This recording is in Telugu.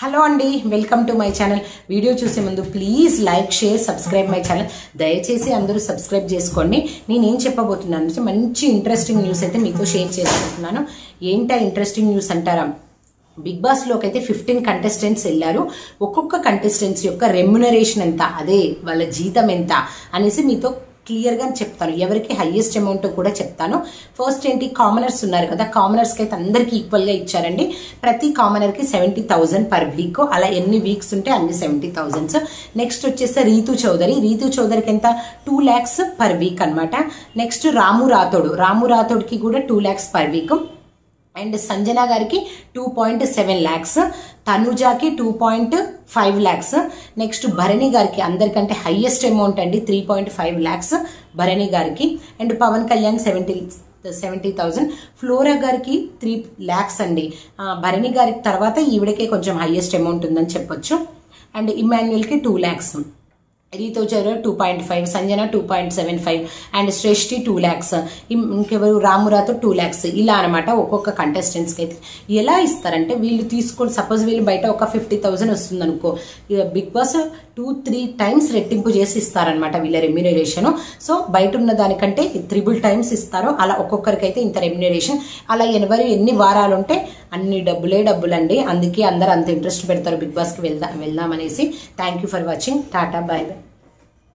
హలో అండి, welcome to my channel. Video చూసే ముందు please like, share, subscribe my channel. దయచేసి అందరూ సబ్స్క్రైబ్ చేసుకోండి. నేనేం చెప్పబోతున్నాను, మంచి ఇంట్రెస్టింగ్ న్యూస్ అయితే మీతో షేర్ చేసుకుంటున్నాను. ఏంటా ఇంట్రెస్టింగ్ న్యూస్ అంటారా? బిగ్ బాస్ లోకి అయితే 15 కంటెస్టెంట్స్ వెళ్ళారు. ఒక్కొక్క కంటెస్టెంట్స్ యొక్క రెమ్యునరేషన్ ఎంత, అదే వాళ్ళ జీతం ఎంత అనేసి మీతో క్లియర్గా చెప్తాను. ఎవరికి హైయెస్ట్ అమౌంట్ కూడా చెప్తాను. ఫస్ట్ ఏంటి, కామనర్స్ ఉన్నారు కదా, కామనర్స్కి అయితే అందరికీ ఈక్వల్గా ఇచ్చారండి. ప్రతి కామనర్కి 70,000 పర్ వీక్. అలా ఎన్ని వీక్స్ ఉంటే అన్ని 70,000. నెక్స్ట్ వచ్చేసి రీతు చౌదరికి ఎంత, 2 lakhs పర్ వీక్ అనమాట. నెక్స్ట్ రాము రాథోడ్కి కూడా 2 lakhs per week. And Sanjana గారికి 2.7 lakhs, తనుజాకి 2.5 lakhs. నెక్స్ట్ భరణి గారికి అందరికంటే హైయెస్ట్ అమౌంట్ అండి, 3.5 lakhs భరణి గారికి. అండ్ పవన్ కళ్యాణ్ 70,000. ఫ్లోరా గారికి 3 lakhs అండి. భరణి గారికి తర్వాత ఈవిడకే కొంచెం హైయెస్ట్ అమౌంట్ ఉందని చెప్పొచ్చు. అండ్ ఇమాన్యుయల్కి 2 lakhs. Reethu Chowdary 2.5, Sanjana 2.75 and Shreshti 2 lakhs. ఇంకెవరు, రామురాతో 2 lakhs. ఇలా అనమాట ఒక్కొక్క కంటెస్టెంట్స్కి అయితే. ఎలా ఇస్తారంటే, వీళ్ళు తీసుకొని సపోజ్ వీళ్ళు బయట ఒక 50,000 వస్తుంది అనుకో, బిగ్ బాస్ 2-3 times రెట్టింపు చేసి ఇస్తారనమాట వీళ్ళ రెమ్యునరేషన్. సో బయట ఉన్న దానికంటే 3 times ఇస్తారు. అలా ఒక్కొక్కరికి అయితే ఇంత రెమ్యునరేషన్. అలా ఎన్ని వారాలు ఉంటే అన్ని డబ్బులండి. అందుకే అందరు అంత ఇంట్రెస్ట్ పెడతారు బిగ్ బాస్కి వెళ్దామనేసి. Thank you for watching. Tata, bye bye.